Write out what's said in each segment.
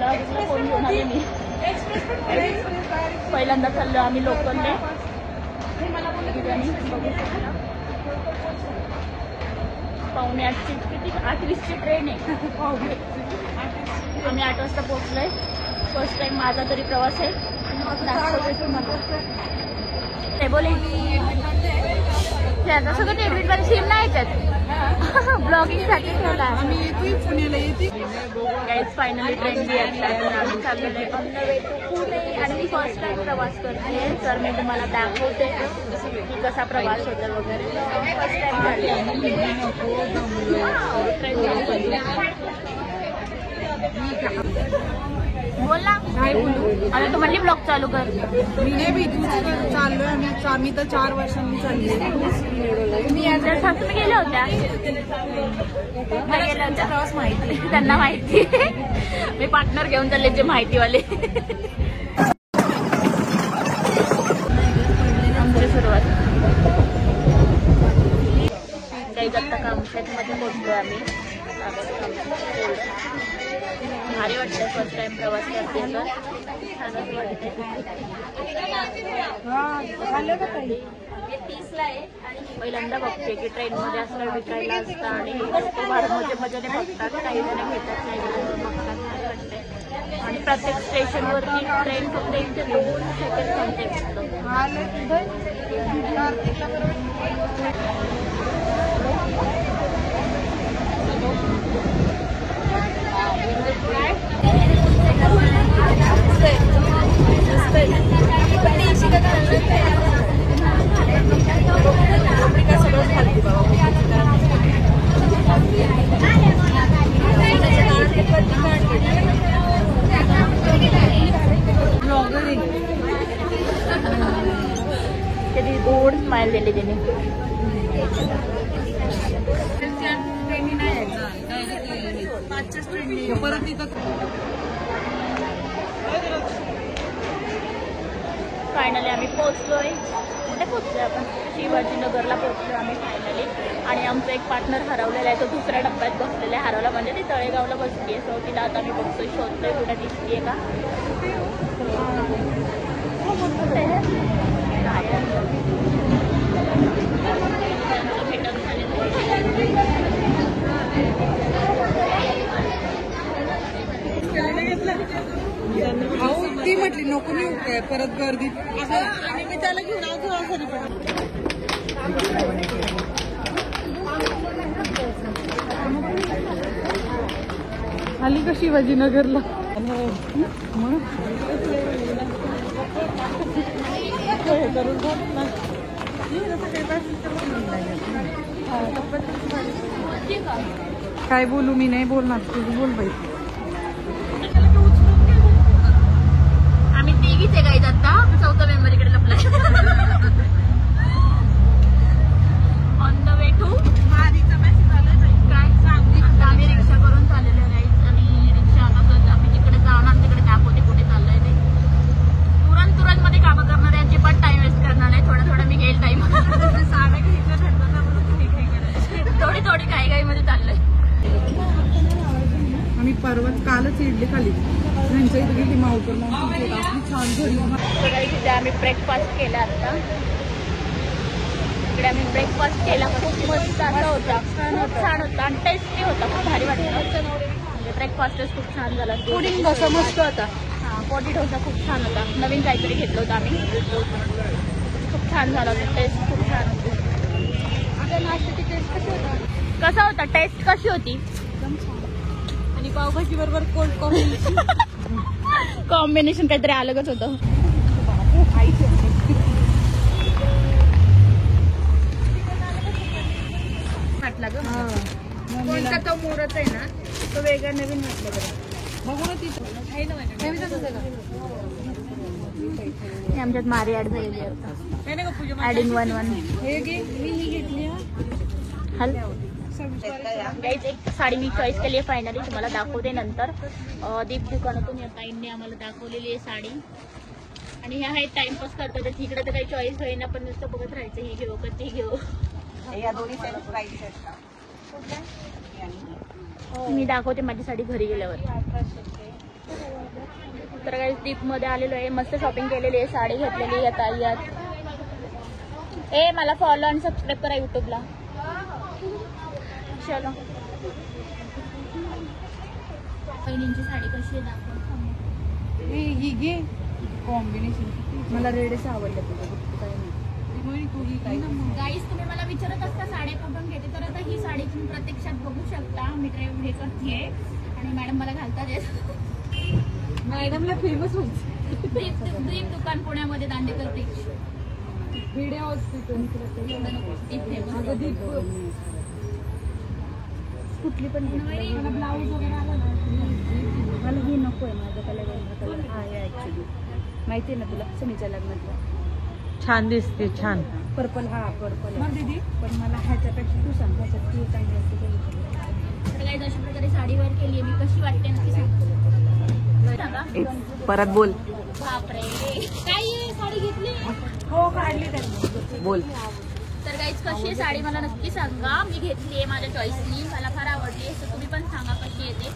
अमरावतीला फोन घेऊन आले मी. पहिल्यांदा चाललो आम्ही लोकलने. पावणे 8ची किती 8:20ची ट्रेन आहे. आम्ही 8 वाजता पोहोचलोय. फर्स्ट टाइम माझा तरी प्रवास आहे. ते बोले आता सगळं टेबलेटमध्ये सीम नाही याच्यात ब्लॉगिंग साठी ठेवला. गाईज फायनली ट्रेन बी आम्ही चाललेलो आहे on the way to Pune. आणि मी फर्स्ट टाइम प्रवास करते तर मी तुम्हाला दाखवते की कसा प्रवास होतो वगैरे. फर्स्ट टाइम बोल ना. काय बोलू आता तू म्हणली ब्लॉग चालू कर. मी नाही बी चाललोय. आम्ही तर 4 वर्षांनी चालले. तुम्ही गेल्या होत्या गेल्या होत्या प्रवास माहिती त्यांना माहिती. मी पार्टनर घेऊन चालले जे माहितीवाले. आमची सुरुवात काही दत्ता कामशेतमध्ये पोहोचलो आम्ही. भारी वाटतंय फर्स्ट टाइम प्रवास करते तर छानच वाटते. 30ला आहे आणि पहिल्यांदा बघते की ट्रेनमध्ये असं विकायला असतं आणि फार मजेने बघतात. काही जण घेतात काही जण बघतात. भारी वाटते. आणि प्रत्येक स्टेशनवरती ट्रेन फक्त 1 ते 2 सेकंड थांबते फक्त. कधी गोड स्माइल दिली त्याने. फायनली आम्ही पोहोचलोय. कुठे पोहोचलोय आपण? शिवाजीनगरला पोहोचलोय आम्ही फायनली. आणि आमचा एक पार्टनर हरवलेला आहे. तो दुसऱ्या डब्यात बसलेला आहे. हरवला म्हणजे ती तळेगावला बसली आहे. सो तिला आता आम्ही बघतोय शोधतोय कुठे दिसतीये का. ती म्हटली नको नाही परत गर्दीत आणि मी त्याला घेऊन आजरी आली का शिवाजीनगरला. काय बोलू मी नाही बोलणार. तुझी बोल बाई. आम्ही तिघीच आहे गाईज. आता 4था मेंबर इकडे लपला. ऑन द वे टू काय सांग. आता आम्ही रिक्षा करून चाललेलो गाईज. आणि रिक्षा आम्ही जिकडे जाणार तिकडे दाखवते कुठे चाललंय ते. तुरंत मध्ये कामं करणार यांची पण टाइम वेस्ट करणार नाही. थोडा मी घेईल टाइम. थोडी काही मध्ये चाललंय. आम्ही परवाच कालच इडली खाली. त्यांच्या इथे गेली मावकर छान झाली. तिथे आम्ही ब्रेकफास्ट केला. आता इकडे आम्ही ब्रेकफास्ट केला. खूप मस्त असा होता. खूप छान होता आणि टेस्टी होता. खूप भारी वाटलं. म्हणजे ब्रेकफास्टच खूप छान झाला. पुडिंग डोसा मस्त होता. हां पोटी डोसा खूप छान होता. नवीन काहीतरी घेतलं होतं आम्ही. खूप छान झाला होता. टेस्ट खूप छान होती. नाश्त्याची टेस्ट कशी होती? कसा होता? टेस्ट कशी होती? एकदम छान. आणि पावभाजी बरोबर कोल्ड कॉफी कॉम्बिनेशन काहीतरी अलगच होतं. वाटला ग. कोणता तो मोरच आहे ना तो वेगळा नवीन वाटलं बरं. बघू ना तिथं आमच्यात मारी ऍड झालेली ऍडिंग 1-1. हे घे मी घेतली. हल गाईज एक साडी मी चॉईस केली आहे फायनली. तुम्हाला दाखवते नंतर. दीप दुकानातून या ताईंनी आम्हाला दाखवलेली आहे साडी. आणि ह्या आहेत टाइमपास करतात. तिकडे तर काही चॉईस होईना पण नुसतं बघत राहायचं. ही घेऊ का ती घेऊ. मी दाखवते माझी साडी घरी गेल्यावर. तर काही दीप मध्ये आलेलो आहे, मस्त शॉपिंग केलेली आहे, साडी घेतलेली आहे ताईयात. ए मला फॉलो आणि सबस्क्राईब करा युट्यूबला. चलो बहिणींची साडी कशी आहे दाखव. ही घे कॉम्बिनेशन. मला रेडच आवडलं तुझं, काय नाही तू ही काय. गाईस तुम्ही मला विचारत असता साड्या कुठून घेते, तर आता ही साडी तुम्ही प्रत्यक्षात बघू शकता. मी ड्राईव्ह हे करते आणि मॅडम मला घालतात. मॅडमला फेमस होत दीप दुकान पुण्यामध्ये दांडेकर ब्रिज. व्हिडिओ कुठली पण मला ब्लाऊज वगैरे आला ना. मला ही नको आहे, माझा कलर आहे ऍक्च्युली, माहिती आहे ना तुला सनीच्या लग्नातला. छान दिसते, छान पर्पल. हा पर्पल दीदी, पण मला ह्याच्यापेक्षा तू सांग ह्याच्यात ती चांगली असते. तर काही अशा प्रकारे साडी वेअर केली आहे मी. कशी वाटते नक्की सांगा. परत बोल. बापरे काय साडी घेतली. हो काढली त्यांनी. बोल. तर गाईज कशी आहे साडी मला नक्की सांगा. मी घेतली आहे माझ्या चॉईसनी, मला फार आवडली आहे. तर तुम्ही पण सांगा कशी येते,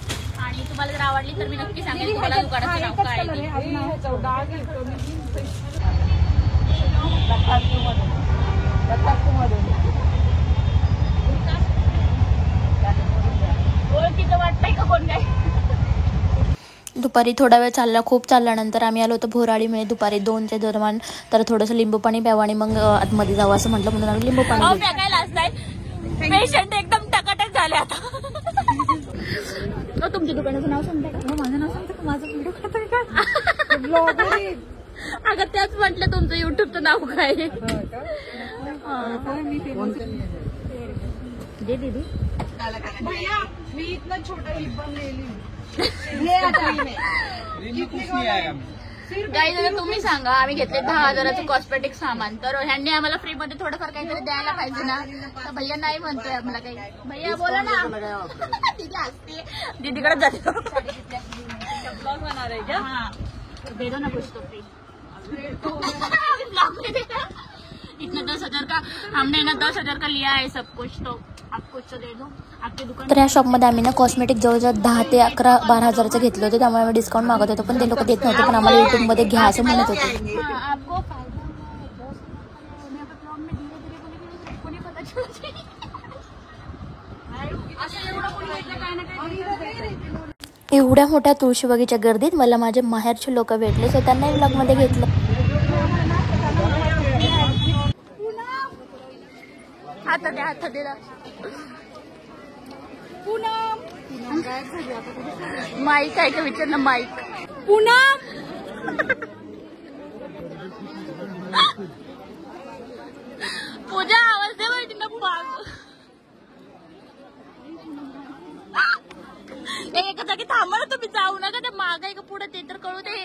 आणि तुम्हाला जर आवडली तर मी नक्की सांगेल तुम्हाला दुकानाचं नाव काय आहे. ओळखीचं वाटतंय का कोण काय. दुपारी थोडा वेळ चालला, खूप चालल्यानंतर आम्ही आलो होतो भोराळीमध्ये दुपारी 2च्या दरम्यान. तर थोडंसं लिंबू पाणी प्यावं आणि मग आतमध्ये जावं असं म्हटलं, म्हणून आम्ही लिंबू पाणी घेतलं. काय लाजताय, पेशंट एकदम टकाटक झाले आता. तुमच्या दुकानाचं नाव सांगताय का. माझं नाव सांगतं का, माझं व्हिडिओ करतोय का ब्लॉगर. अगं त्याच म्हटलं तुमचं युट्यूबचं नाव काय. मी फेमस दे दीदी. भैया मी इतना छोटा ही पण लेली. गाईज आता तुम्ही सांगा, आम्ही घेतले 10,000चं कॉस्मेटिक सामान, तर ह्यांनी आम्हाला फ्री मध्ये थोडंफार काहीतरी द्यायला पाहिजे ना. तर भैया नाही म्हणतोय आम्हाला काही. भैया बोला ना. तिथे असते दीदीकडे जाते. हाँ दे दो ना कुछ तो फ्री. इतना 10,000 का हमने ना 10,000 का लिया है सब कुछ, तो आप कुछ तो दे दो आपकी दुकान. तर ह्या शॉपमध्ये आम्ही ना कॉस्मेटिक जवळजवळ 10 ते 11-12 हजाराचं घेतलं होतं. त्यामुळे आम्ही डिस्काउंट मागत होतो, पण ते लोक देत नव्हते. पण आम्हाला युट्यूबमध्ये घ्या असं म्हणत होते. आपको एवढ्या मोठ्या तुळशीबागेच्या गर्दीत मला माझे माहेरचे लोक भेटले, सो त्यांना ब्लॉगमध्ये घेतलं. हात द्या. माईक आहे का विचार ना. माईक पुन्हा पूजा आवाज दे माहिती ना. एका जागी थांबा ना तुम्ही, जाऊ नका. ते मागाय का पुढे ते तर कळू दे.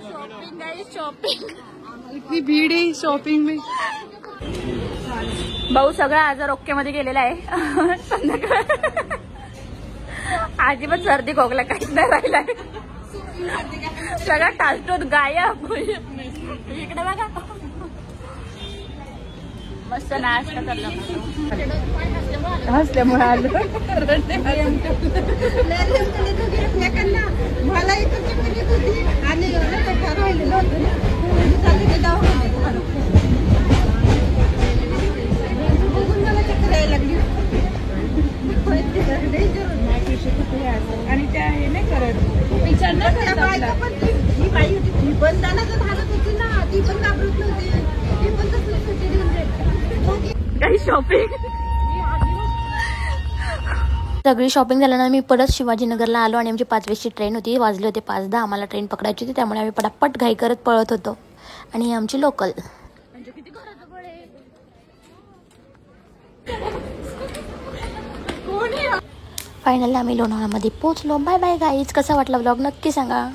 शॉपिंग आहे शॉपिंग. इतनी भीड़ है शॉपिंग में. भाऊ सगळा आजार ओके मध्ये गेलेला आहे. संध्याकाळ अजिबात सर्दी खोकला काहीच नाही राहिलाय. सगळा टालटून गायब. इकडे बघा मस्त नाश्ता करला. हसल्यामुळे आलं. मला आणि त्या हे नाही करत विचार नाही करत. काही शॉपिंग. सगळी शॉपिंग झाल्यानंतर मी परत शिवाजीनगरला आलो आणि आमची 5:20ची ट्रेन होती. वाजले होते 5:10. आम्हाला ट्रेन पकडायची होती, त्यामुळे आम्ही पटापट घाई करत पळत होतो. आणि ही आमची लोकल. फायनली आम्ही लोणावळ्यामध्ये पोहोचलो. Bye bye guys. कसा वाटला व्लॉग नक्की सांगा.